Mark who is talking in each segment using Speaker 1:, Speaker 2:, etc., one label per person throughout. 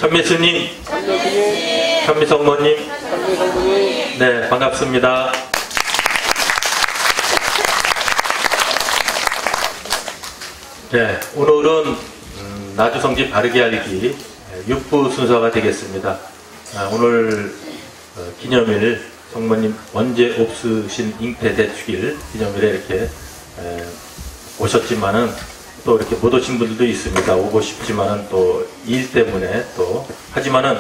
Speaker 1: 현미스님, 현미성모님, 네, 반갑습니다. 네, 오늘은 나주성지 바르게 알기 6부 순서가 되겠습니다. 오늘 기념일 성모님 원죄 없으신 잉태 대축일 기념일에 이렇게 오셨지만은 또 이렇게 못 오신 분들도 있습니다. 오고 싶지만은 또 일 때문에 또 하지만은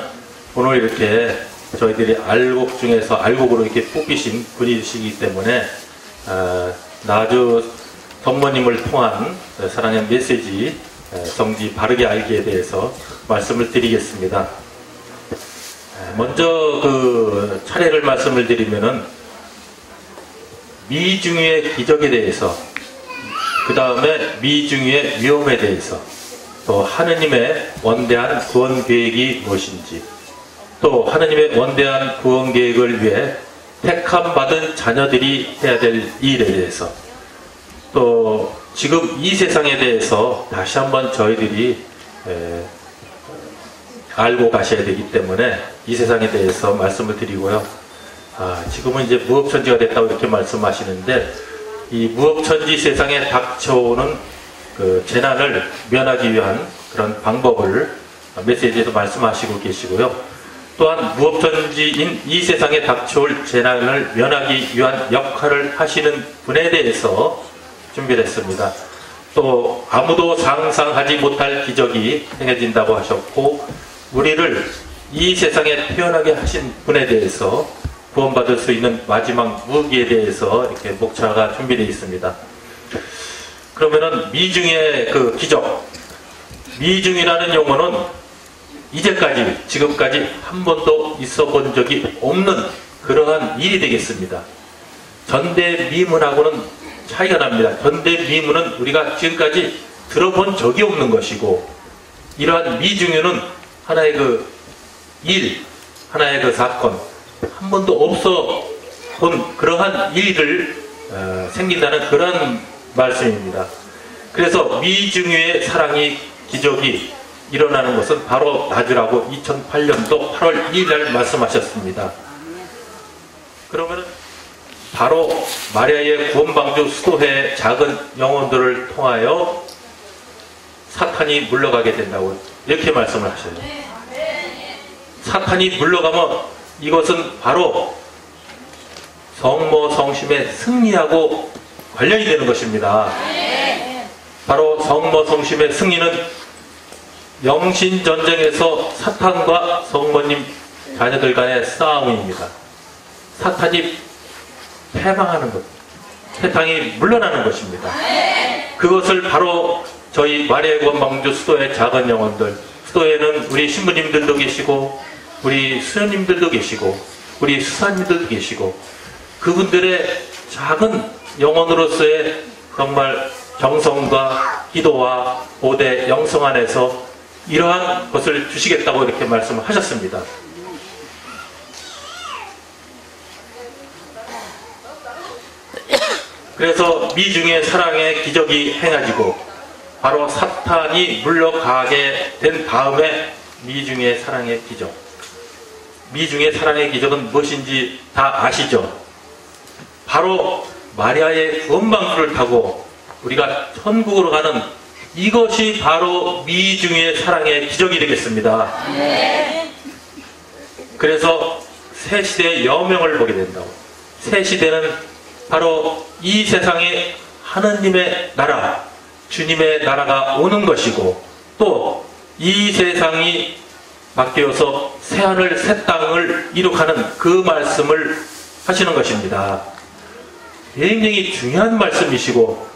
Speaker 1: 오늘 이렇게 저희들이 알곡 중에서 알곡으로 이렇게 뽑히신 분이시기 때문에 나주 성모님을 통한 사랑의 메시지 성지 바르게 알기에 대해서 말씀을 드리겠습니다. 먼저 그 차례를 말씀을 드리면은 미중유의 기적에 대해서, 그 다음에 미중유의 위험에 대해서, 또 하느님의 원대한 구원 계획이 무엇인지, 또 하느님의 원대한 구원 계획을 위해 택함 받은 자녀들이 해야 될 일에 대해서, 또 지금 이 세상에 대해서 다시 한번 저희들이 알고 가셔야 되기 때문에 이 세상에 대해서 말씀을 드리고요. 지금은 이제 무법천지가 됐다고 이렇게 말씀하시는데, 이 무법천지 세상에 닥쳐오는 그 재난을 면하기 위한 그런 방법을 메시지에서 말씀하시고 계시고요. 또한 무법천지인 이 세상에 닥쳐올 재난을 면하기 위한 역할을 하시는 분에 대해서 준비를 했습니다. 또 아무도 상상하지 못할 기적이 행해진다고 하셨고, 우리를 이 세상에 태어나게 하신 분에 대해서 구원받을 수 있는 마지막 무기에 대해서 이렇게 목차가 준비되어 있습니다. 그러면은 미중의 그 기적, 미중이라는 용어는 이제까지 지금까지 한 번도 있어 본 적이 없는 그러한 일이 되겠습니다. 전대미문하고는 차이가 납니다. 전대미문은 우리가 지금까지 들어본 적이 없는 것이고, 이러한 미중유는 하나의 그 일, 하나의 그 사건, 한 번도 없어 본 그러한 일을 생긴다는 그런 말씀입니다. 그래서 미중유의 사랑이 기적이 일어나는 것은 바로 나주라고 2008년도 8월 2일 날 말씀하셨습니다. 그러면 바로 마리아의 구원방주 수도회 작은 영혼들을 통하여 사탄이 물러가게 된다고 이렇게 말씀을 하셔요. 사탄이 물러가면 이것은 바로 성모 성심의 승리하고 관련이 되는 것입니다. 바로 성모 성심의 승리는 영신전쟁에서 사탄과 성모님 자녀들 간의 싸움입니다. 사탄이 패망하는 것, 세상이 물러나는 것입니다. 그것을 바로 저희 마리아의 구원방주 수도의 작은 영혼들, 수도에는 우리 신부님들도 계시고 우리 수녀님들도 계시고 우리 수사님들도 계시고, 그분들의 작은 영혼으로서의 정말 정성과 기도와 보대 영성 안에서 이러한 것을 주시겠다고 이렇게 말씀을 하셨습니다. 그래서 미중의 사랑의 기적이 행해지고 바로 사탄이 물러가게 된 다음에 미중의 사랑의 기적, 미중의 사랑의 기적은 무엇인지 다 아시죠? 바로 마리아의 구원방주를 타고 우리가 천국으로 가는 이것이 바로 미중의 사랑의 기적이 되겠습니다. 그래서 새 시대의 여명을 보게 된다고. 새 시대는 바로 이 세상에 하느님의 나라, 주님의 나라가 오는 것이고, 또 이 세상이 바뀌어서 새하늘 새 땅을 이룩하는 그 말씀을 하시는 것입니다. 굉장히 중요한 말씀이시고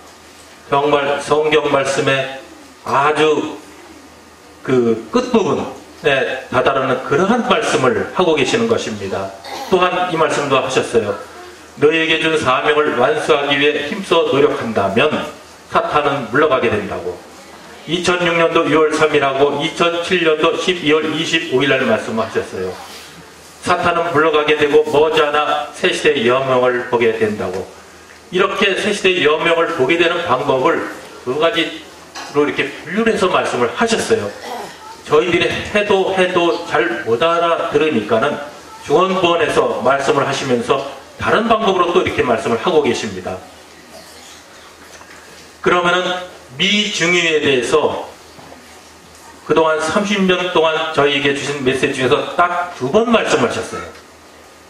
Speaker 1: 정말 성경 말씀의 아주 그 끝부분에 다다르는 그러한 말씀을 하고 계시는 것입니다. 또한 이 말씀도 하셨어요. 너희에게 준 사명을 완수하기 위해 힘써 노력한다면 사탄은 물러가게 된다고. 2006년도 6월 3일하고 2007년도 12월 25일 날 말씀하셨어요. 사탄은 물러가게 되고 머지않아 새시대의 여명을 보게 된다고. 이렇게 새시대의 여명을 보게 되는 방법을 두 가지로 이렇게 분류해서 말씀을 하셨어요. 저희들이 해도 잘 못 알아들으니까는 중원본에서 말씀을 하시면서 다른 방법으로 또 이렇게 말씀을 하고 계십니다. 그러면은 미중유에 대해서 그동안 30년 동안 저희에게 주신 메시지 중에서 딱 2번 말씀하셨어요.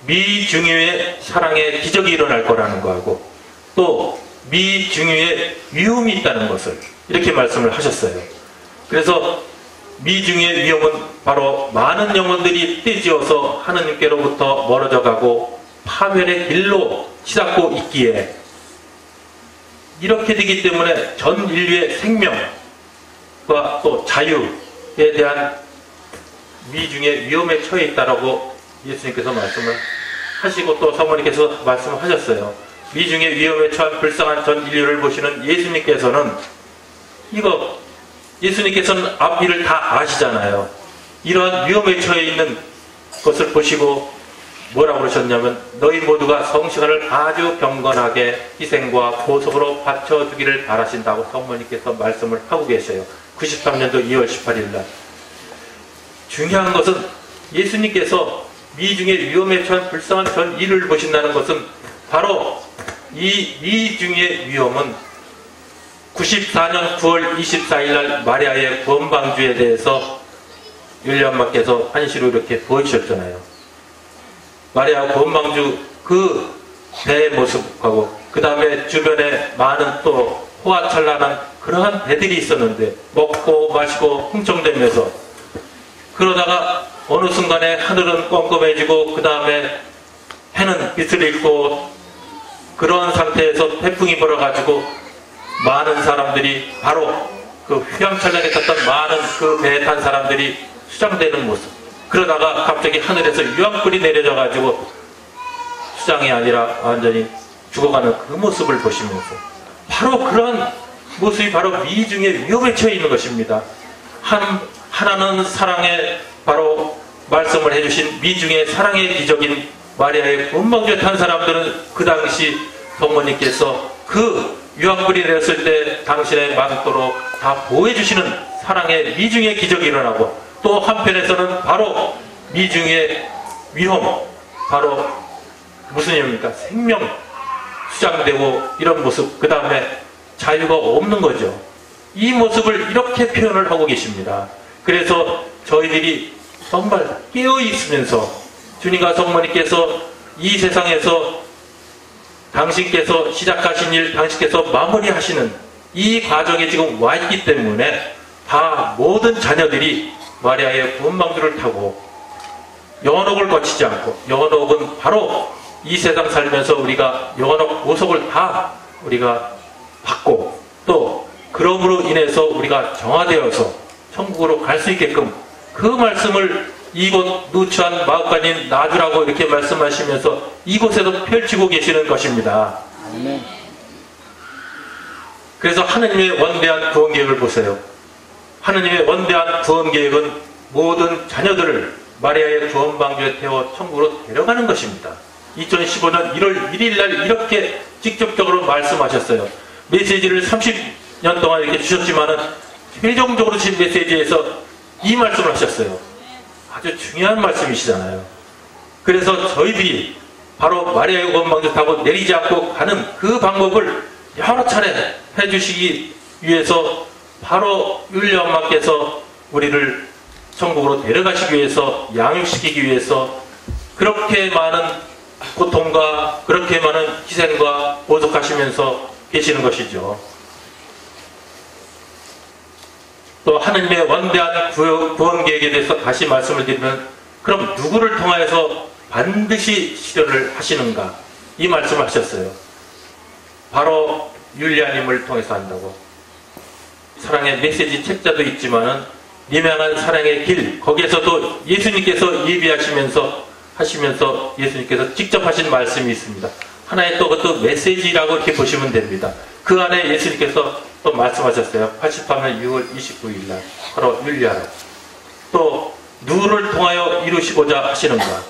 Speaker 1: 미중유의 사랑의 기적이 일어날 거라는 거하고 또 미중유의 위험이 있다는 것을 이렇게 말씀을 하셨어요. 그래서 미중유의 위험은 바로 많은 영혼들이 떼지어서 하느님께로부터 멀어져 가고 파멸의 길로 치닫고 있기에 이렇게 되기 때문에 전 인류의 생명과 또 자유에 대한 미중의 위험에 처해 있다라고 예수님께서 말씀을 하시고 또 사모님께서 말씀을 하셨어요. 미중의 위험에 처한 불쌍한 전 인류를 보시는 예수님께서는 예수님께서는 앞일을 다 아시잖아요. 이러한 위험에 처해 있는 것을 보시고 뭐라고 그러셨냐면 너희 모두가 성시간을 아주 경건하게 희생과 보석으로 바쳐주기를 바라신다고 성모님께서 말씀을 하고 계셔요. 93년도 2월 18일 날. 중요한 것은 예수님께서 미중의 위험에 처한 불쌍한 전 인류를 보신다는 것은 바로 이 미중의 위험은 94년 9월 24일 날 마리아의 구원방주에 대해서 율리안마께서 한시로 이렇게 보여주셨잖아요. 마리아 구원방주 그 배의 모습하고 그 다음에 주변에 많은 또 호화찬란한 그러한 배들이 있었는데 먹고 마시고 흥청대면서 그러다가 어느 순간에 하늘은 껌껌해지고 그 다음에 해는 빛을 잃고 그런 상태에서 태풍이 불어가지고 많은 사람들이 바로 그 휘황찬란하게 탔던 많은 그 배에 탄 사람들이 수장되는 모습. 그러다가 갑자기 하늘에서 유황불이 내려져가지고 수장이 아니라 완전히 죽어가는 그 모습을 보시면서 바로 그런 모습이 바로 미중의 위험에 처해 있는 것입니다. 하나는 사랑의 바로 말씀을 해주신 미중의 사랑의 기적인 마리아의 구원방주에 탄 사람들은 그 당시 성모님께서 그 유황불이 내렸을 때 당신의 망토로 다 보호해주시는 사랑의 미중의 기적이 일어나고 또 한편에서는 바로 미중의 위험, 바로 무슨 의미입니까? 생명 수장되고 이런 모습, 그 다음에 자유가 없는 거죠. 이 모습을 이렇게 표현을 하고 계십니다. 그래서 저희들이 정말 깨어있으면서 주님과 성모님께서 이 세상에서 당신께서 시작하신 일, 당신께서 마무리하시는 이 과정에 지금 와 있기 때문에 다 모든 자녀들이 마리아의 구원방주를 타고 영원옥을 거치지 않고, 영원옥은 바로 이 세상 살면서 우리가 영원옥 보석을 다 우리가 받고 또 그럼으로 인해서 우리가 정화되어서 천국으로 갈 수 있게끔 그 말씀을 이곳 누추한 마음가진 나주라고 이렇게 말씀하시면서 이곳에도 펼치고 계시는 것입니다. 그래서 하느님의 원대한 구원 계획을 보세요. 하느님의 원대한 구원 계획은 모든 자녀들을 마리아의 구원방주에 태워 천국으로 데려가는 것입니다. 2015년 1월 1일 날 이렇게 직접적으로 말씀하셨어요. 메시지를 30년 동안 이렇게 주셨지만은 최종적으로 주신 메시지에서 이 말씀을 하셨어요. 아주 중요한 말씀이시잖아요. 그래서 저희들이 바로 마리아의 구원방주 타고 내리지 않고 가는 그 방법을 여러 차례 해주시기 위해서 바로 율리 엄마께서 우리를 천국으로 데려가시기 위해서, 양육시키기 위해서 그렇게 많은 고통과 그렇게 많은 희생과 보석하시면서 계시는 것이죠. 또 하느님의 원대한 구원 계획에 대해서 다시 말씀을 드리면, 그럼 누구를 통하여서 반드시 실현을 하시는가, 이 말씀을 하셨어요. 바로 율리아님을 통해서 한다고. 사랑의 메시지 책자도 있지만은 미명한 사랑의 길, 거기에서도 예수님께서 하시면서 예수님께서 직접 하신 말씀이 있습니다. 하나의 또 그것도 메시지라고 이렇게 보시면 됩니다. 그 안에 예수님께서 또 말씀하셨어요. 88년 6월 29일 날 바로 율리아로 또 누구를 통하여 이루시고자 하시는가,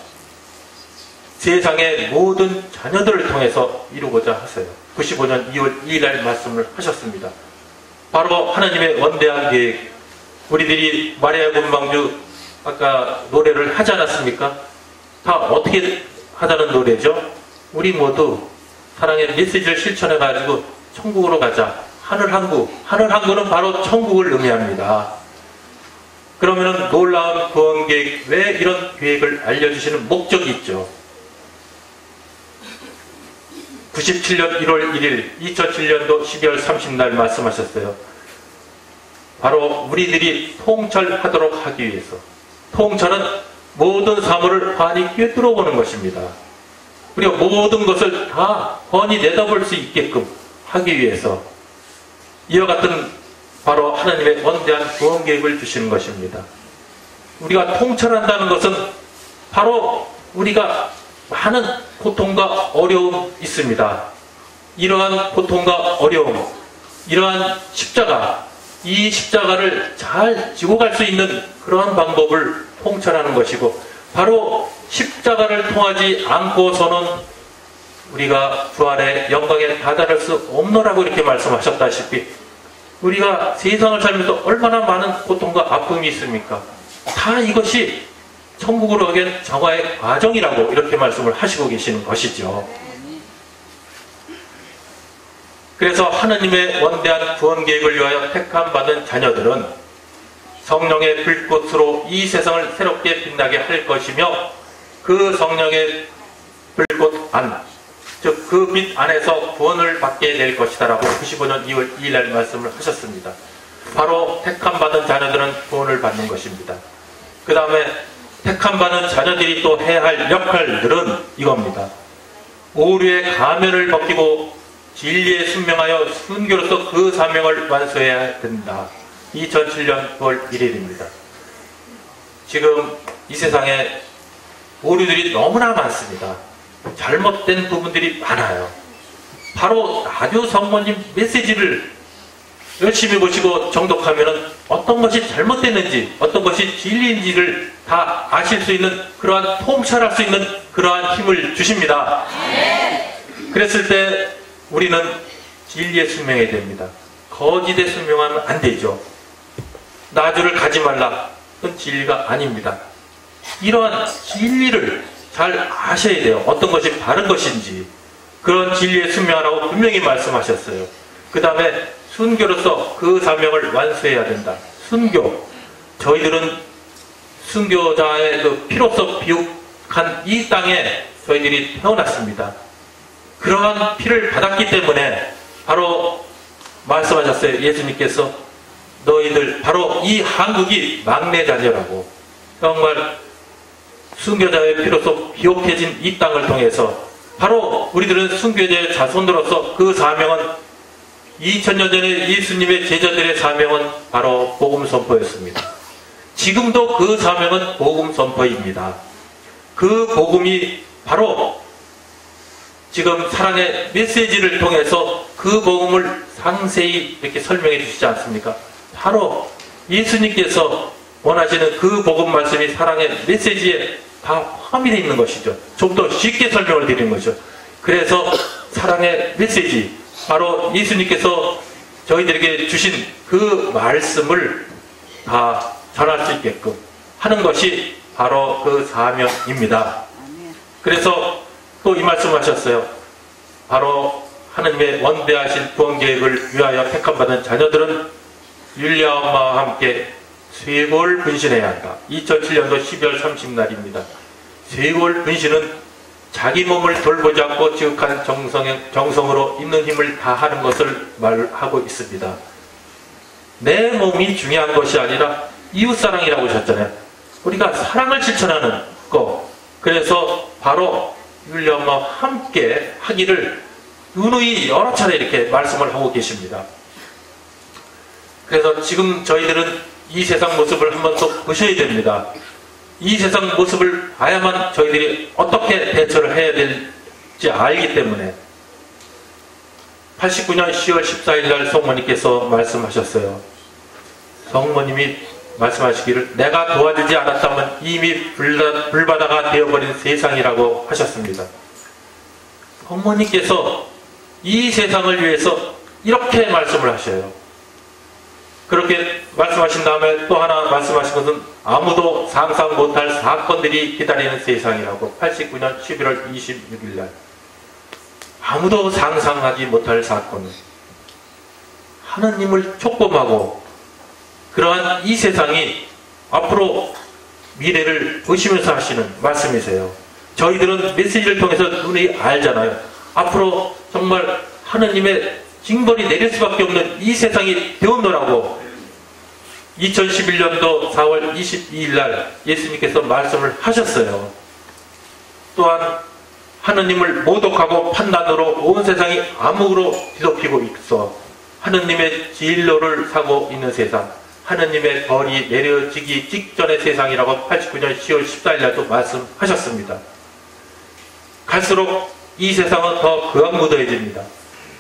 Speaker 1: 세상의 모든 자녀들을 통해서 이루고자 하세요. 95년 2월 2일 날 말씀을 하셨습니다. 바로 하나님의 원대한 계획, 우리들이 마리아 군방주 아까 노래를 하지 않았습니까? 다 어떻게 하자는 노래죠? 우리 모두 사랑의 메시지를 실천해가지고 천국으로 가자. 하늘 항구. 하늘 항구는 바로 천국을 의미합니다. 그러면은 놀라운 구원 계획, 왜 이런 계획을 알려주시는 목적이 있죠. 97년 1월 1일, 2007년도 12월 30날 말씀하셨어요. 바로 우리들이 통찰하도록 하기 위해서. 통찰은 모든 사물을 환히 꿰뚫어보는 것입니다. 우리가 모든 것을 다 훤히 내다볼 수 있게끔 하기 위해서 이와 같은 바로 하나님의 원대한 구원 계획을 주시는 것입니다. 우리가 통찰한다는 것은 바로 우리가 많은 고통과 어려움이 있습니다. 이러한 고통과 어려움, 이러한 십자가, 이 십자가를 잘 지고 갈 수 있는 그러한 방법을 통찰하는 것이고, 바로 십자가를 통하지 않고서는 우리가 부활의 영광에 다다를 수 없노라고 이렇게 말씀하셨다시피, 우리가 세상을 살면서 얼마나 많은 고통과 아픔이 있습니까? 다 이것이 천국으로 가기엔 정화의 과정이라고 이렇게 말씀을 하시고 계시는 것이죠. 그래서 하나님의 원대한 구원 계획을 위하여 택함받은 자녀들은 성령의 불꽃으로 이 세상을 새롭게 빛나게 할 것이며, 그 성령의 불꽃 안, 즉 그 빛 안에서 구원을 받게 될 것이다 라고 95년 2월 2일 날 말씀을 하셨습니다. 바로 택함받은 자녀들은 구원을 받는 것입니다. 그 다음에 택함받은 자녀들이 또 해야 할 역할들은 이겁니다. 오류의 가면을 벗기고 진리에 순명하여 순교로서 그 사명을 완수해야 된다. 2007년 9월 1일입니다. 지금 이 세상에 오류들이 너무나 많습니다. 잘못된 부분들이 많아요. 바로 라디오 성모님 메시지를 열심히 보시고 정독하면 어떤 것이 잘못됐는지, 어떤 것이 진리인지를 다 아실 수 있는, 그러한 통찰할 수 있는 그러한 힘을 주십니다. 그랬을 때 우리는 진리에 순명해야 됩니다. 거짓에 순명하면 안 되죠. 나주를 가지 말라. 그건 진리가 아닙니다. 이러한 진리를 잘 아셔야 돼요. 어떤 것이 바른 것인지. 그런 진리에 순명하라고 분명히 말씀하셨어요. 그 다음에 순교로서 그 사명을 완수해야 된다. 순교. 저희들은 순교자의 그 피로서 비옥한 이 땅에 저희들이 태어났습니다. 그러한 피를 받았기 때문에 바로 말씀하셨어요. 예수님께서 너희들 바로 이 한국이 막내 자녀라고. 정말 순교자의 피로서 비옥해진 이 땅을 통해서 바로 우리들은 순교자의 자손으로서 그 사명은 2000년 전에 예수님의 제자들의 사명은 바로 복음 선포였습니다. 지금도 그 사명은 복음 선포입니다. 그 복음이 바로 지금 사랑의 메시지를 통해서 그 복음을 상세히 이렇게 설명해 주시지 않습니까? 바로 예수님께서 원하시는 그 복음 말씀이 사랑의 메시지에 다 포함이 되어 있는 것이죠. 좀 더 쉽게 설명을 드리는 거죠. 그래서 사랑의 메시지, 바로 예수님께서 저희들에게 주신 그 말씀을 다 전할 수 있게끔 하는 것이 바로 그 사명입니다. 그래서 또 이 말씀하셨어요. 바로 하나님의 원대하신 구원 계획을 위하여 택함받은 자녀들은 율리아 엄마와 함께 쇄골 분신해야 한다. 2007년도 12월 30날입니다. 쇄골 분신은 자기 몸을 돌보지 않고 지극한 정성으로 있는 힘을 다하는 것을 말하고 있습니다. 내 몸이 중요한 것이 아니라 이웃사랑이라고 하셨잖아요. 우리가 사랑을 실천하는 것. 그래서 바로 율리아 엄마와 함께 하기를 누누이 여러 차례 이렇게 말씀을 하고 계십니다. 그래서 지금 저희들은 이 세상 모습을 한번 또 보셔야 됩니다. 이 세상 모습을 봐야만 저희들이 어떻게 대처를 해야 될지 알기 때문에 89년 10월 14일 날 성모님께서 말씀하셨어요. 성모님이 말씀하시기를 내가 도와주지 않았다면 이미 불바다가 되어버린 세상이라고 하셨습니다. 성모님께서 이 세상을 위해서 이렇게 말씀을 하셔요. 그렇게 말씀하신 다음에 또 하나 말씀하신 것은 아무도 상상 못할 사건들이 기다리는 세상이라고 89년 11월 26일 날 아무도 상상하지 못할 사건, 하느님을 촉범하고 그러한 이 세상이 앞으로 미래를 보시면서 하시는 말씀이세요. 저희들은 메시지를 통해서 눈이 알잖아요. 앞으로 정말 하느님의 징벌이 내릴 수밖에 없는 이 세상이 되었노라고 2011년도 4월 22일 날 예수님께서 말씀을 하셨어요. 또한 하느님을 모독하고 판단으로 온 세상이 암흑으로 뒤덮이고 있어 하느님의 진로를 사고 있는 세상, 하느님의 벌이 내려지기 직전의 세상이라고 89년 10월 14일 날도 말씀하셨습니다. 갈수록 이 세상은 더 극악무도해집니다.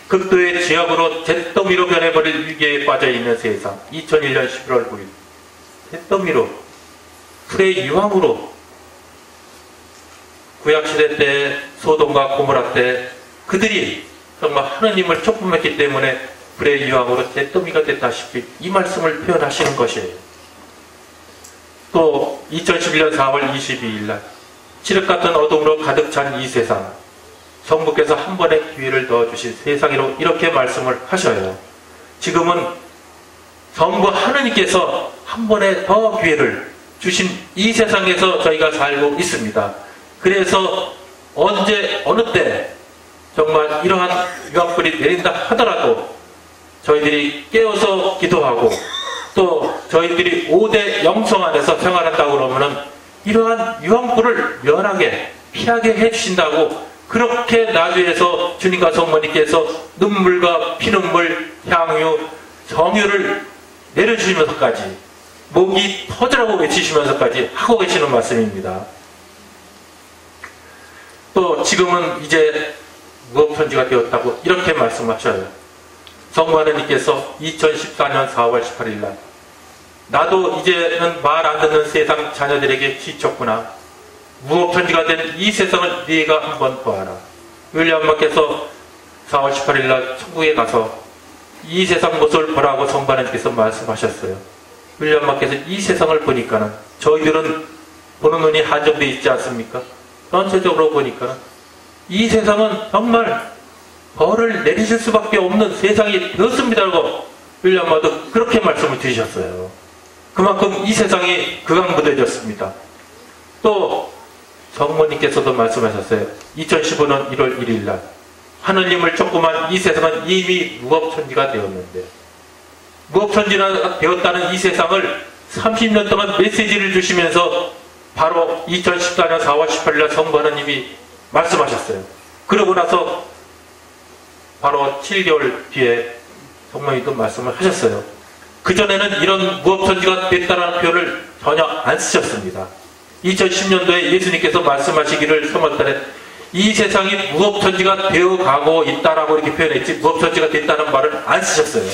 Speaker 1: 극도의 지역으로 잿더미로 변해버릴 위기에 빠져있는 세상, 2001년 11월 9일 잿더미로, 불의 유황으로 구약시대 때 소돔과 고모라 때 그들이 정말 하느님을 촉범했기 때문에 불의 유황으로 잿더미가 됐다시피 이 말씀을 표현하시는 것이에요. 또 2011년 4월 22일 날 칠흑같은 어둠으로 가득 찬 이 세상, 성부께서 한 번의 기회를 더 주신 세상으로 이렇게 말씀을 하셔요. 지금은 성부 하느님께서 한 번에 더 기회를 주신 이 세상에서 저희가 살고 있습니다. 그래서 언제 어느 때 정말 이러한 유황불이 내린다 하더라도 저희들이 깨어서 기도하고 또 저희들이 5대 영성 안에서 생활한다고 그러면은 이러한 유황불을 면하게 피하게 해주신다고 그렇게 나주에서 주님과 성모님께서 눈물과 피눈물, 향유, 정유를 내려주시면서까지 목이 터지라고 외치시면서까지 하고 계시는 말씀입니다. 또 지금은 이제 무법천지가 되었다고 이렇게 말씀하셔요. 성부 하느님께서 2014년 4월 18일 날 나도 이제는 말 안 듣는 세상 자녀들에게 지쳤구나. 무법천지가 된 이 세상을 네가 한번 보아라. 윌리엄마께서 4월 18일 날 천국에 가서 이 세상 모습을 보라고 성부 하느님께서 말씀하셨어요. 윌리엄마께서 이 세상을 보니까는 저희들은 보는 눈이 한정되어 있지 않습니까? 전체적으로 보니까는 이 세상은 정말 벌을 내리실 수밖에 없는 세상이 되었습니다라고 윌리엄마도 그렇게 말씀을 드리셨어요. 그만큼 이 세상이 극악무도해졌습니다. 또 성모님께서도 말씀하셨어요. 2015년 1월 1일 날 하느님을 촉범한 이 세상은 이미 무법천지가 되었는데 무법천지가 되었다는 이 세상을 30년 동안 메시지를 주시면서 바로 2014년 4월 18일 날 성부 하느님이 말씀하셨어요. 그러고 나서 바로 7개월 뒤에 성모님도 말씀을 하셨어요. 그전에는 이런 무법천지가 됐다는 표현을 전혀 안 쓰셨습니다. 2010년도에 예수님께서 말씀하시기를 3월달에 이 세상이 무법천지가 되어가고 있다라고 이렇게 표현했지 무법천지가 됐다는 말을 안 쓰셨어요.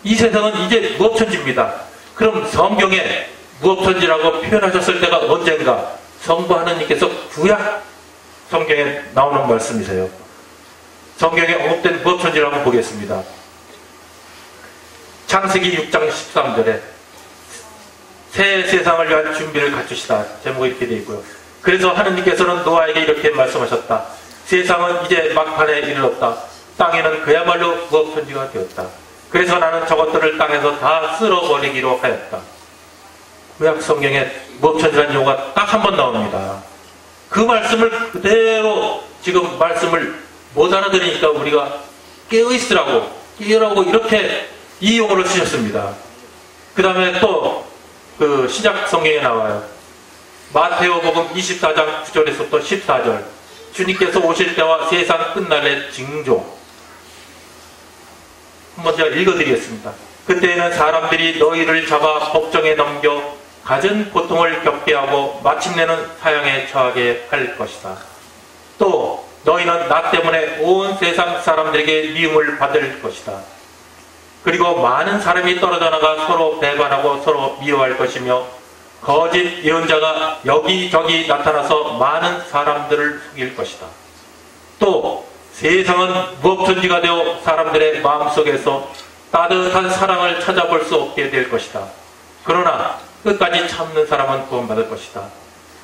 Speaker 1: 이 세상은 이제 무법천지입니다. 그럼 성경에 무법천지라고 표현하셨을 때가 언젠가 성부 하느님께서 구약 성경에 나오는 말씀이세요. 성경에 언급된 무법천지를 한번 보겠습니다. 창세기 6장 13절에 새 세상을 위한 준비를 갖추시다. 제목이 이렇게 되어 있고요. 그래서 하느님께서는 노아에게 이렇게 말씀하셨다. 세상은 이제 막판에 이르렀다. 땅에는 그야말로 무법천지가 되었다. 그래서 나는 저것들을 땅에서 다 쓸어버리기로 하였다. 구약 성경에 무법천지라는 용어가 딱 한 번 나옵니다. 그 말씀을 그대로 지금 말씀을 못 알아들으니까 우리가 깨어있으라고 이렇게 이 용어를 쓰셨습니다. 그 다음에 또 그 시작 성경에 나와요. 마태오복음 24장 9절에서부터 14절 주님께서 오실 때와 세상 끝날의 징조 한번 제가 읽어드리겠습니다. 그때에는 사람들이 너희를 잡아 법정에 넘겨 갖은 고통을 겪게 하고 마침내는 사형에 처하게 할 것이다. 또 너희는 나 때문에 온 세상 사람들에게 미움을 받을 것이다. 그리고 많은 사람이 떨어져 나가 서로 배반하고 서로 미워할 것이며 거짓 예언자가 여기저기 나타나서 많은 사람들을 속일 것이다. 또 세상은 무법천지가 되어 사람들의 마음속에서 따뜻한 사랑을 찾아볼 수 없게 될 것이다. 그러나 끝까지 참는 사람은 구원받을 것이다.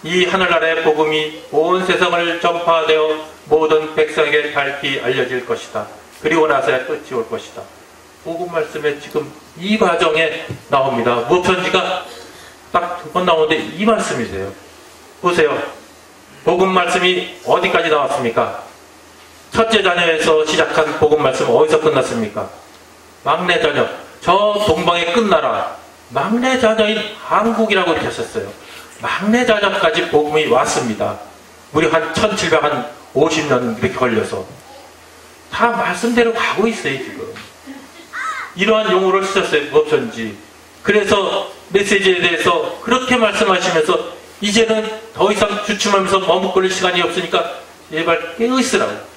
Speaker 1: 이 하늘나라의 복음이 온 세상을 전파되어 모든 백성에게 밝히 알려질 것이다. 그리고 나서야 끝이 올 것이다. 복음 말씀에 지금 이 과정에 나옵니다. 무엇편지가 딱 2번 나오는데 이 말씀이세요. 보세요. 복음 말씀이 어디까지 나왔습니까? 첫째 자녀에서 시작한 복음 말씀 어디서 끝났습니까? 막내 자녀. 저 동방의 끝나라. 막내 자녀인 한국이라고 이렇게 하셨어요. 막내 자녀까지 복음이 왔습니다. 우리 한 1750년 이렇게 걸려서. 다 말씀대로 가고 있어요, 지금. 이러한 용어를 쓰셨어요, 무엇인지. 그래서 메시지에 대해서 그렇게 말씀하시면서 이제는 더 이상 주춤하면서 머뭇거릴 시간이 없으니까 제발 깨어있으라고.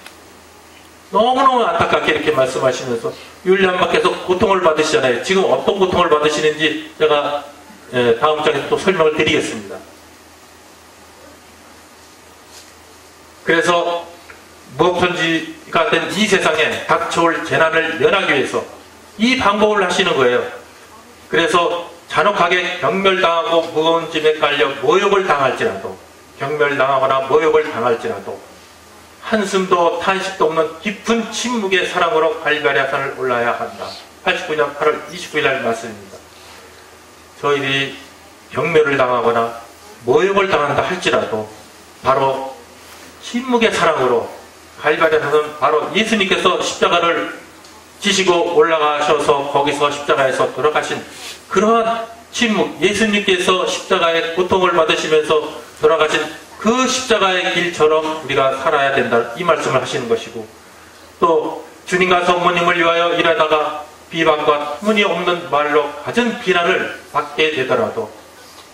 Speaker 1: 너무너무 안타깝게 이렇게 말씀하시면서 율리안마께서 고통을 받으시잖아요. 지금 어떤 고통을 받으시는지 제가 다음 장에 또 설명을 드리겠습니다. 그래서 무엇편지가 된 이 세상에 닥쳐올 재난을 면하기 위해서 이 방법을 하시는 거예요. 그래서 잔혹하게 경멸당하고 무거운 짐에 깔려 모욕을 당할지라도, 경멸당하거나 모욕을 당할지라도 한숨도 탄식도 없는 깊은 침묵의 사랑으로 갈대아 산을 올라야 한다. 89년 8월 29일 날 말씀입니다. 저희들이 경멸을 당하거나 모욕을 당한다 할지라도 바로 침묵의 사랑으로 갈대아 산은 바로 예수님께서 십자가를 지시고 올라가셔서 거기서 십자가에서 돌아가신 그러한 침묵, 예수님께서 십자가의 고통을 받으시면서 돌아가신 그 십자가의 길처럼 우리가 살아야 된다. 이 말씀을 하시는 것이고, 또 주님과 성모님을 위하여 일하다가 비방과 터무니없는 말로 갖은 비난을 받게 되더라도,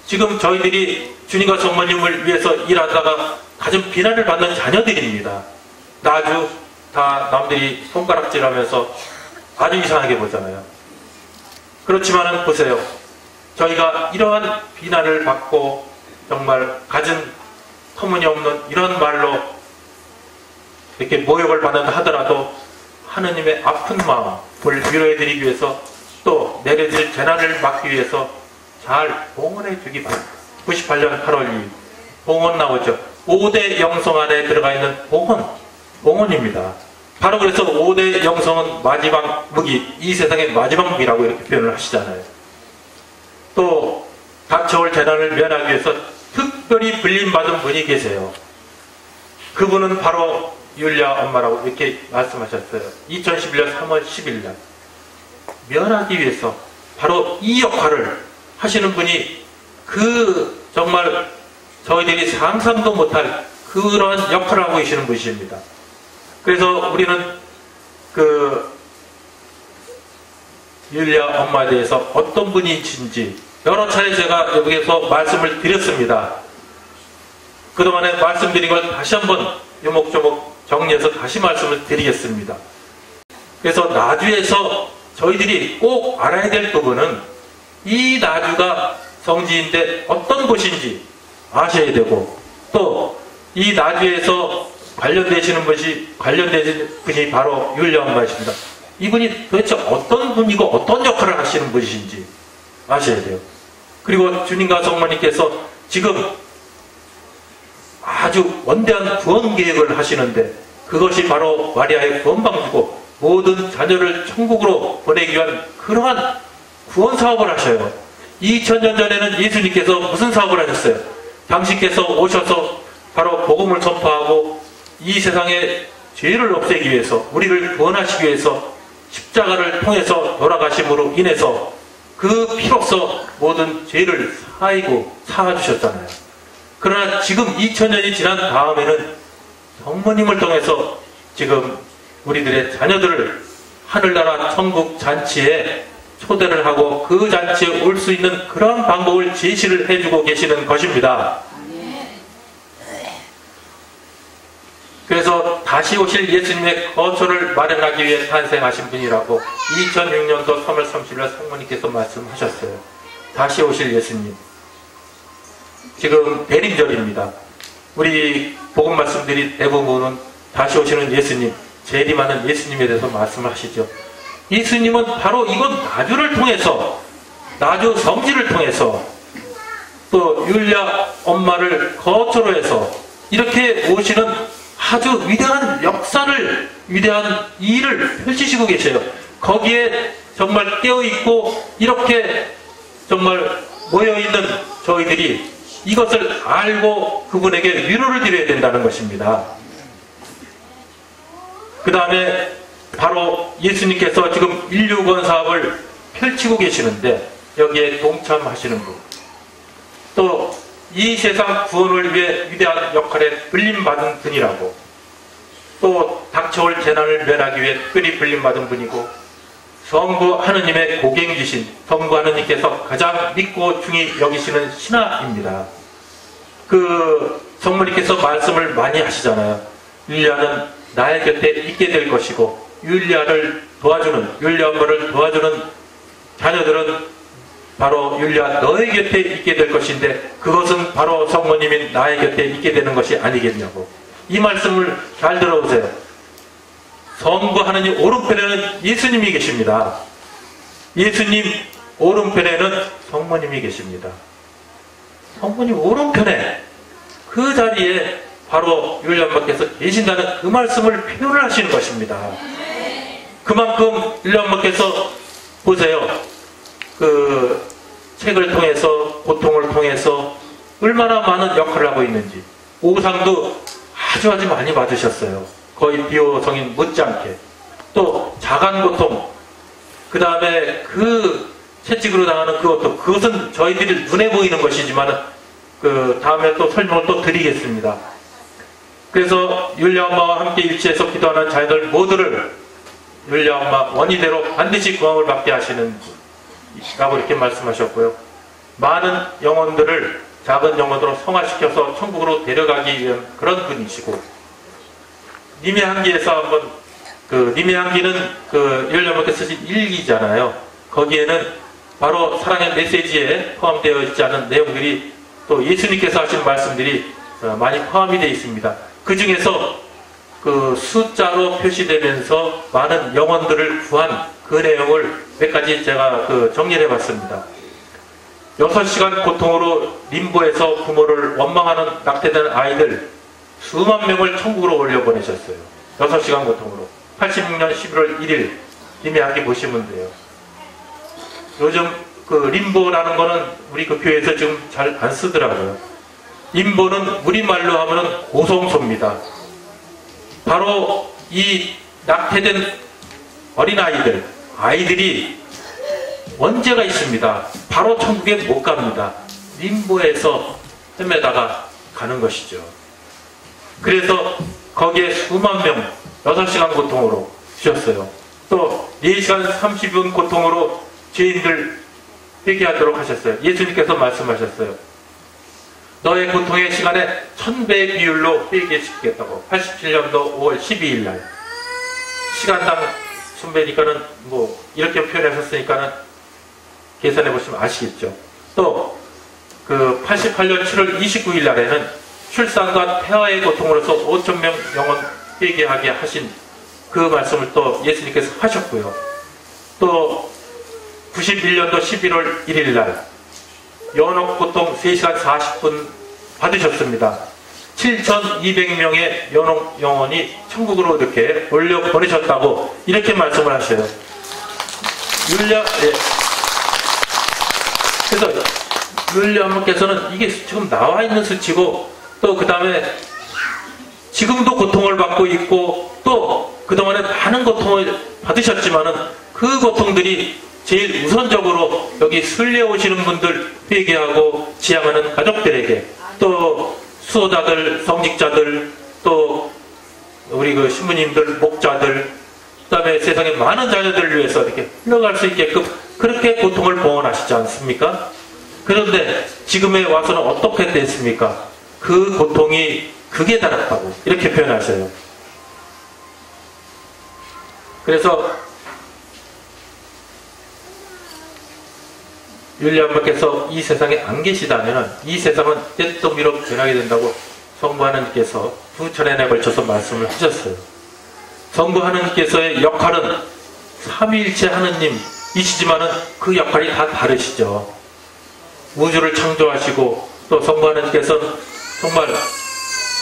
Speaker 1: 지금 저희들이 주님과 성모님을 위해서 일하다가 갖은 비난을 받는 자녀들입니다. 아주 다 남들이 손가락질하면서 아주 이상하게 보잖아요. 그렇지만은 보세요. 저희가 이러한 비난을 받고 정말 갖은 터무니없는 이런 말로 이렇게 모욕을 받는다 하더라도 하느님의 아픈 마음을 위로해드리기 위해서 또 내려질 재난을 막기 위해서 잘 봉헌해 주기 바랍니다. 98년 8월 2일 봉헌 나오죠. 5대 영성 안에 들어가 있는 봉헌입니다. 바로 그래서 5대 영성은 마지막 무기, 이 세상의 마지막 무기라고 이렇게 표현을 하시잖아요. 또 닥쳐올 재난을 면하기 위해서 특별히 불림받은 분이 계세요. 그분은 바로 율리아 엄마라고 이렇게 말씀하셨어요. 2011년 3월 10일 날 면하기 위해서 바로 이 역할을 하시는 분이 그 정말 저희들이 상상도 못할 그런 역할을 하고 계시는 분이십니다. 그래서 우리는 그 율리아 엄마에 대해서 어떤 분이신지 여러 차례 제가 여기에서 말씀을 드렸습니다. 그동안에 말씀드린 걸 다시 한번 요목조목 정리해서 다시 말씀을 드리겠습니다. 그래서 나주에서 저희들이 꼭 알아야 될 부분은 이 나주가 성지인데 어떤 곳인지 아셔야 되고, 또 이 나주에서 관련되시는 분이 바로 율리아 엄마이십니다. 이분이 도대체 어떤 분이고 어떤 역할을 하시는 분이신지 아셔야 돼요. 그리고 주님과 성모님께서 지금 아주 원대한 구원 계획을 하시는데 그것이 바로 마리아의 구원방주고 모든 자녀를 천국으로 보내기 위한 그러한 구원 사업을 하셔요. 2000년 전에는 예수님께서 무슨 사업을 하셨어요? 당신께서 오셔서 바로 복음을 선포하고 이 세상의 죄를 없애기 위해서, 우리를 구원하시기 위해서 십자가를 통해서 돌아가심으로 인해서 그 피로써 모든 죄를 사하주셨잖아요. 그러나 지금 2000년이 지난 다음에는 성모님을 통해서 지금 우리들의 자녀들을 하늘나라 천국 잔치에 초대를 하고 그 잔치에 올 수 있는 그런 방법을 제시를 해주고 계시는 것입니다. 그래서 다시 오실 예수님의 거처를 마련하기 위해 탄생하신 분이라고 2006년도 3월 30일 성모님께서 말씀하셨어요. 다시 오실 예수님. 지금 대림절입니다. 우리 복음 말씀들이 대부분은 다시 오시는 예수님, 재림하는 예수님에 대해서 말씀을 하시죠. 예수님은 바로 이건 나주를 통해서, 나주 성지를 통해서, 또 율리아 엄마를 거처로 해서 이렇게 오시는 아주 위대한 역사를, 위대한 일을 펼치시고 계셔요. 거기에 정말 깨어있고 이렇게 정말 모여있는 저희들이 이것을 알고 그분에게 위로를 드려야 된다는 것입니다. 그 다음에 바로 예수님께서 지금 인류구원 사업을 펼치고 계시는데 여기에 동참하시는 분, 또 이 세상 구원을 위해 위대한 역할에 불림받은 분이라고, 또 닥쳐올 재난을 면하기 위해 특별히 불림받은 분이고, 성부 하느님의 고객이신 성부 하느님께서 가장 믿고 중히 여기시는 신하입니다. 성모님께서 말씀을 많이 하시잖아요. 율리아는 나의 곁에 있게 될 것이고, 율리아를 도와주는, 율리아 엄마를 도와주는 자녀들은 바로 율리아 너의 곁에 있게 될 것인데 그것은 바로 성모님인 나의 곁에 있게 되는 것이 아니겠냐고. 이 말씀을 잘 들어보세요. 성부 하느님 오른편에는 예수님이 계십니다. 예수님 오른편에는 성모님이 계십니다. 성모님 오른편에 그 자리에 바로 율리아 엄마께서 계신다는 그 말씀을 표현을 하시는 것입니다. 그만큼 율리아 엄마께서 보세요. 책을 통해서, 고통을 통해서 얼마나 많은 역할을 하고 있는지. 오상도 아주 많이 받으셨어요. 거의 비호 성인 못지않게. 또 자간 고통, 그 다음에 채찍으로 당하는 그 고통, 그것은 저희들이 눈에 보이는 것이지만 다음에 또 설명을 또 드리겠습니다. 그래서 율리아 엄마와 함께 일치해서 기도하는 자녀들 모두를 율리아 엄마 원의대로 반드시 구원을 받게 하시는 라고 이렇게 말씀하셨고요. 많은 영혼들을 작은 영혼으로 성화시켜서 천국으로 데려가기 위한 그런 분이시고, 님의 향기에서 한번 님의 향기는 율리아 엄마께서 쓰신 일기잖아요. 거기에는 바로 사랑의 메시지에 포함되어 있지 않은 내용들이, 또 예수님께서 하신 말씀들이 많이 포함이 되어 있습니다. 그 중에서 숫자로 표시되면서 많은 영혼들을 구한 그 내용을 몇 가지 제가 정리를 해봤습니다. 6시간 고통으로 림보에서 부모를 원망하는 낙태된 아이들 수만 명을 천국으로 올려보내셨어요. 6시간 고통으로. 86년 11월 1일 님의 향기 보시면 돼요. 요즘 림보라는 거는 우리 교회에서 지금 잘 안 쓰더라고요. 림보는 우리말로 하면은 고성소입니다. 바로 이 낙태된 어린아이들, 아이들이 원죄가 있습니다. 바로 천국에 못 갑니다. 림보에서 헤매다가 가는 것이죠. 그래서 거기에 수만 명 6시간 고통으로 주셨어요. 또 4시간 30분 고통으로 죄인들 회개하도록 하셨어요. 예수님께서 말씀하셨어요. 너의 고통의 시간에 1000배의 비율로 회개시키겠다고. 87년도 5월 12일 날. 시간당 1000배니까는 이렇게 표현하셨으니까는 계산해 보시면 아시겠죠. 또 88년 7월 29일 날에는 출산과 태아의 고통으로서 5,000명 영혼 회개하게 하신 그 말씀을 또 예수님께서 하셨고요. 또 91년도 11월 1일 날 연옥 고통 3시간 40분 받으셨습니다. 7,200명의 연옥 영혼이 천국으로 이렇게 올려보내셨다고 이렇게 말씀을 하셔요. 그래서 율리아 엄마께서는 이게 지금 나와 있는 수치고, 또 그 다음에 지금도 고통을 받고 있고, 또 그동안에 많은 고통을 받으셨지만은 그 고통들이 제일 우선적으로 여기 순례 오시는 분들 회개하고 지향하는 가족들에게, 또 수호자들, 성직자들, 또 우리 신부님들, 목자들, 그 다음에 세상의 많은 자녀들을 위해서 이렇게 흘러갈 수 있게끔 그렇게 고통을 봉헌하시지 않습니까? 그런데 지금에 와서는 어떻게 됐습니까? 그 고통이 극에 달았다고 이렇게 표현하셔요. 그래서 율리아 엄마께서 이 세상에 안 계시다면 이 세상은 떼더미로 변하게 된다고 성부 하느님께서 2000년에 걸쳐서 말씀을 하셨어요. 성부 하느님께서의 역할은 삼위일체 하느님이시지만은 그 역할이 다 다르시죠. 우주를 창조하시고 또 성부 하느님께서는 정말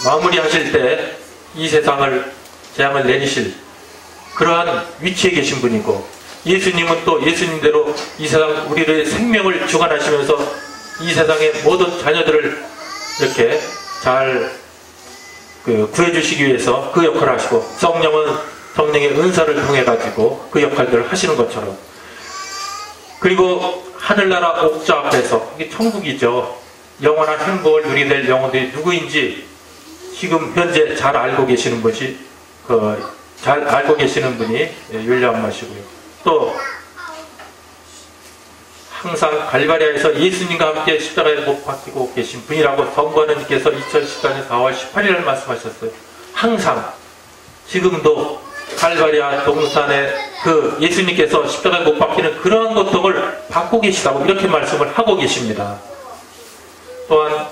Speaker 1: 마무리하실 때 이 세상을 재앙을 내리실 그러한 위치에 계신 분이고, 예수님은 또 예수님대로 이 세상 우리의 생명을 주관하시면서 이 세상의 모든 자녀들을 이렇게 잘 구해주시기 위해서 그 역할을 하시고, 성령은 성령의 은사를 통해 가지고 그 역할들을 하시는 것처럼, 그리고 하늘나라 옥좌 앞에서, 이게 천국이죠. 영원한 행복을 누리게 될 영혼들이 누구인지 지금 현재 잘 알고 계시는 분이 잘 알고 계시는 분이 율리엄마시고요. 또 항상 갈바리아에서 예수님과 함께 십자가에 못 박히고 계신 분이라고 성부하느님께서 2014년 4월 18일을 말씀하셨어요. 항상 지금도 갈바리아 동산에 그 예수님께서 십자가에 못 박히는 그러한 고통을 받고 계시다고 이렇게 말씀을 하고 계십니다. 또한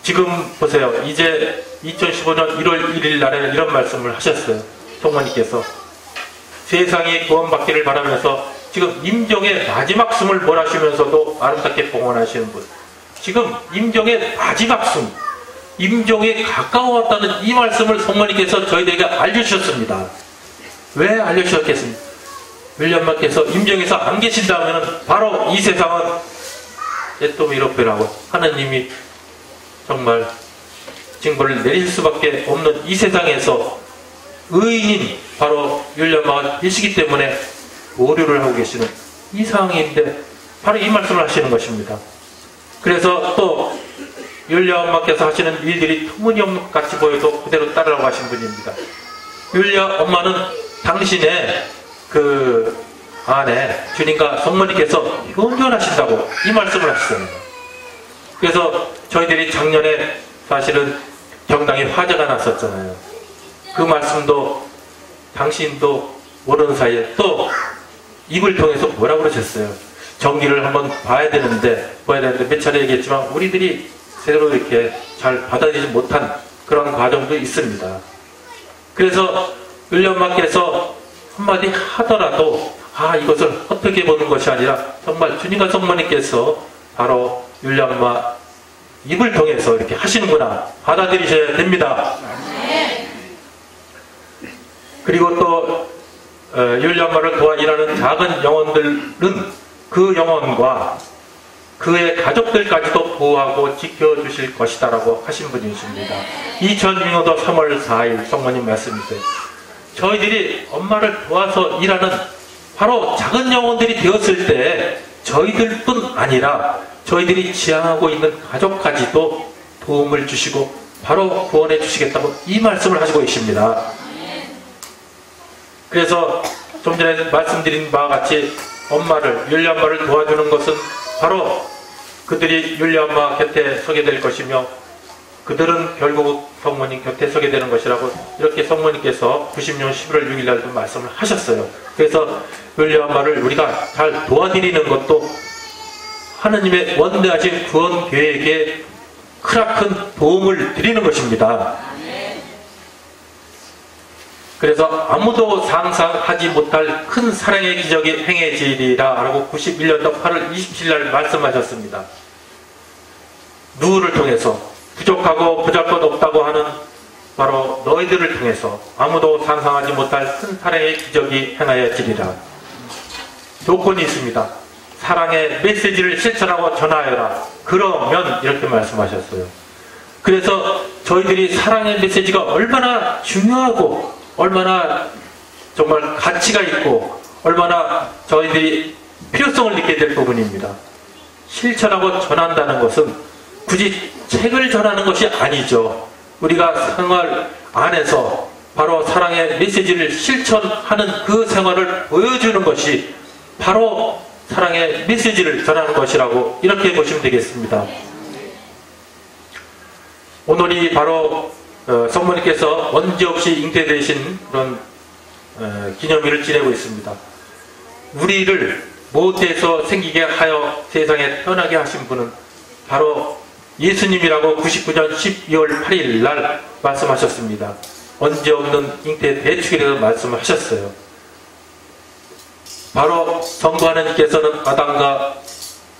Speaker 1: 지금 보세요. 이제 2015년 1월 1일 날에 이런 말씀을 하셨어요. 성모님께서 세상이 구원받기를 바라면서 지금 임종의 마지막 숨을 몰아쉬면서도 아름답게 봉헌하시는 분, 지금 임종의 마지막 숨, 임종에 가까워왔다는 이 말씀을 성모님께서 저희들에게 알려주셨습니다. 왜 알려주셨겠습니까? 율리엄마께서 임종에서 안 계신다면 바로 이 세상은 에토미로페라고 하느님이 정말 징벌을 내릴 수밖에 없는 이 세상에서 의인인 바로 율리엄마가 계시기 때문에 오류를 하고 계시는 이 상황인데 바로 이 말씀을 하시는 것입니다. 그래서 또 율리엄마께서 하시는 일들이 터무니없는 것 같이 보여도 그대로 따르라고 하신 분입니다. 율리엄마는 당신의 그 안에 주님과 성모님께서 현존하신다고 이 말씀을 하셨습니다. 그래서 저희들이 작년에 사실은 경당에 화재가 났었잖아요. 그 말씀도 당신도 모르는 사이에 또 입을 통해서 뭐라고 그러셨어요? 전기를 한번 봐야 되는데 몇 차례 얘기했지만 우리들이 제대로 이렇게 잘 받아들이지 못한 그런 과정도 있습니다. 그래서 율리엄마께서 한마디 하더라도 이것을 어떻게 보는 것이 아니라 정말 주님과 성모님께서 바로 율리엄마 입을 통해서 이렇게 하시는구나 받아들이셔야 됩니다. 그리고 또 율리엄마를 도와 일하는 작은 영혼들은 그 영혼과 그의 가족들까지도 보호하고 지켜주실 것이다 라고 하신 분이십니다. 2006년도 3월 4일 성모님 말씀이세요. 저희들이 엄마를 도와서 일하는 바로 작은 영혼들이 되었을 때 저희들뿐 아니라 저희들이 지향하고 있는 가족까지도 도움을 주시고 바로 구원해 주시겠다고 이 말씀을 하시고 계십니다. 그래서 좀 전에 말씀드린 바와 같이 율리엄마를 도와주는 것은 바로 그들이 율리엄마 곁에 서게 될 것이며 그들은 결국 성모님 곁에 서게 되는 것이라고 이렇게 성모님께서 90년 11월 6일 날도 말씀을 하셨어요. 그래서 율리엄마를 우리가 잘 도와드리는 것도 하느님의 원대하신 구원 계획에 크나큰 도움을 드리는 것입니다. 그래서 아무도 상상하지 못할 큰 사랑의 기적이 행해지리라 라고 91년도 8월 27일 날 말씀하셨습니다. 누구를 통해서? 부족하고 보잘것 없다고 하는 바로 너희들을 통해서 아무도 상상하지 못할 큰 사랑의 기적이 행하여지리라. 조건이 있습니다. 사랑의 메시지를 실천하고 전하여라. 그러면 이렇게 말씀하셨어요. 그래서 저희들이 사랑의 메시지가 얼마나 중요하고 얼마나 정말 가치가 있고 얼마나 저희들이 필요성을 느끼게 될 부분입니다. 실천하고 전한다는 것은 굳이 책을 전하는 것이 아니죠. 우리가 생활 안에서 바로 사랑의 메시지를 실천하는 그 생활을 보여주는 것이 바로 사랑의 메시지를 전하는 것이라고 이렇게 보시면 되겠습니다. 오늘이 바로 성모님께서 언제 없이 잉태되신 그런 기념일을 지내고 있습니다. 우리를 모태에서 생기게 하여 세상에 태어나게 하신 분은 바로 예수님이라고 99년 12월 8일 날 말씀하셨습니다. 언제 없는 잉태 대축일에서 말씀을 하셨어요. 바로 성부 하나님께서는 아담과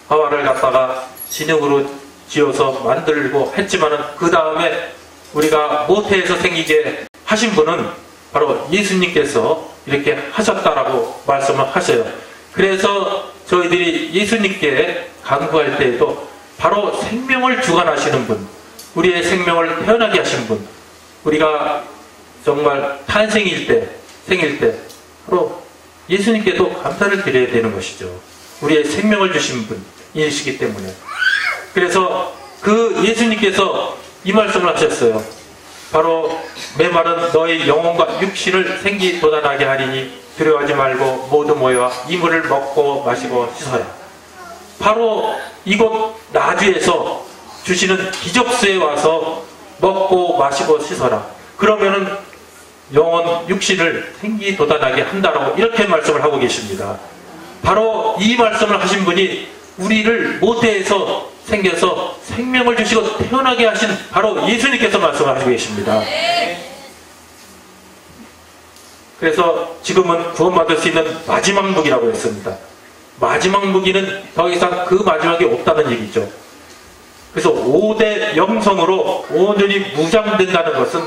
Speaker 1: 하와를 갖다가 진흙으로 지어서 만들고 했지만은 그 다음에 우리가 모태에서 생기게 하신 분은 바로 예수님께서 이렇게 하셨다라고 말씀을 하셔요. 그래서 저희들이 예수님께 간구할 때에도 바로 생명을 주관하시는 분, 우리의 생명을 태어나게 하신 분, 우리가 정말 탄생일 때, 생일 때 바로 예수님께도 감사를 드려야 되는 것이죠. 우리의 생명을 주신 분이시기 때문에. 그래서 그 예수님께서 이 말씀을 하셨어요. 바로 메마른 너의 영혼과 육신을 생기 돋아나게 하리니 두려워하지 말고 모두 모여 이물을 먹고 마시고 씻어라. 바로 이곳 나주에서 주시는 기적수에 와서 먹고 마시고 씻어라. 그러면은 영혼 육신을 생기 돋아나게 한다라고 이렇게 말씀을 하고 계십니다. 바로 이 말씀을 하신 분이 우리를 모태에서 생겨서 생명을 주시고 태어나게 하신 바로 예수님께서 말씀을 하시고 계십니다. 그래서 지금은 구원받을 수 있는 마지막 무기라고 했습니다. 마지막 무기는 더 이상 그 마지막이 없다는 얘기죠. 그래서 5대 영성으로 온전히 무장된다는 것은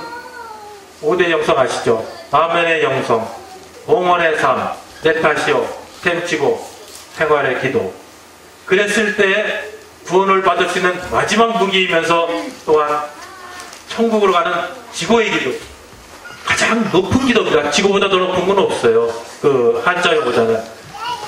Speaker 1: 5대 영성 아시죠? 아멘의 영성, 봉헌의 삶, 네타시오, 템치고, 생활의 기도. 그랬을 때 구원을 받을 수 있는 마지막 무기이면서 또한 천국으로 가는 지고의 기도. 가장 높은 기도입니다. 지고보다 더 높은 건 없어요. 그 한자어보다는.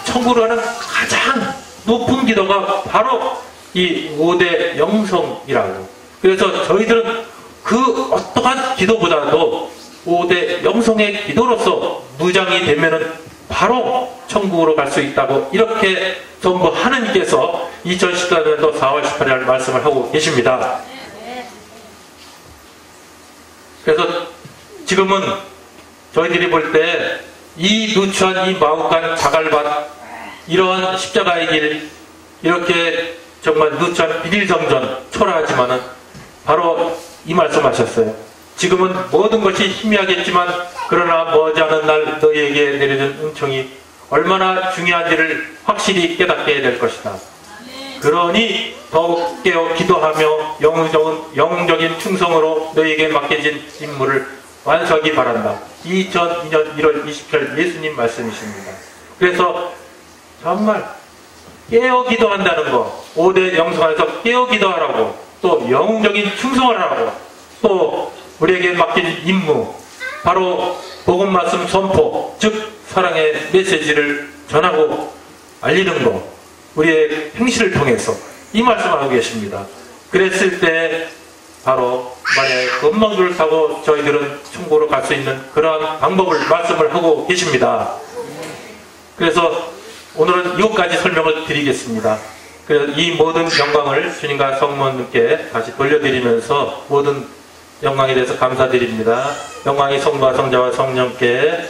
Speaker 1: 천국으로 가는 가장 높은 기도가 바로 이 5대 영성이라고. 그래서 저희들은 그 어떠한 기도보다도 5대 영성의 기도로서 무장이 되면은 바로 천국으로 갈 수 있다고 이렇게 전부 하느님께서 2014년도 4월 18일 말씀을 하고 계십니다. 그래서 지금은 저희들이 볼 때 이 누추한 이 마구간 자갈밭 이러한 십자가의 길 이렇게 정말 누추한 비닐정전 초라하지만은 바로 이 말씀하셨어요. 지금은 모든 것이 희미하겠지만 그러나 머지않은 날 너희에게 내려준 은총이 얼마나 중요한지를 확실히 깨닫게 될 것이다. 그러니 더욱 깨어 기도하며 영웅적인 충성으로 너희에게 맡겨진 임무를 완수하기 바란다. 2002년 1월 20일 예수님 말씀이십니다. 그래서 정말 깨어 기도한다는 거, 5대 영성 안에서 깨어 기도하라고, 또 영웅적인 충성을 하라고, 또 우리에게 맡긴 임무, 바로 복음 말씀 선포, 즉 사랑의 메시지를 전하고 알리는 거, 우리의 행실을 통해서 이 말씀을 하고 계십니다. 그랬을 때 바로 만약에 금방줄을 타고 저희들은 천국으로 갈 수 있는 그러한 방법을 말씀을 하고 계십니다. 그래서 오늘은 이것까지 설명을 드리겠습니다. 그래서 이 모든 영광을 주님과 성모님께 다시 돌려드리면서 모든 영광에 대해서 감사드립니다. 영광이 성부와 성자와 성령께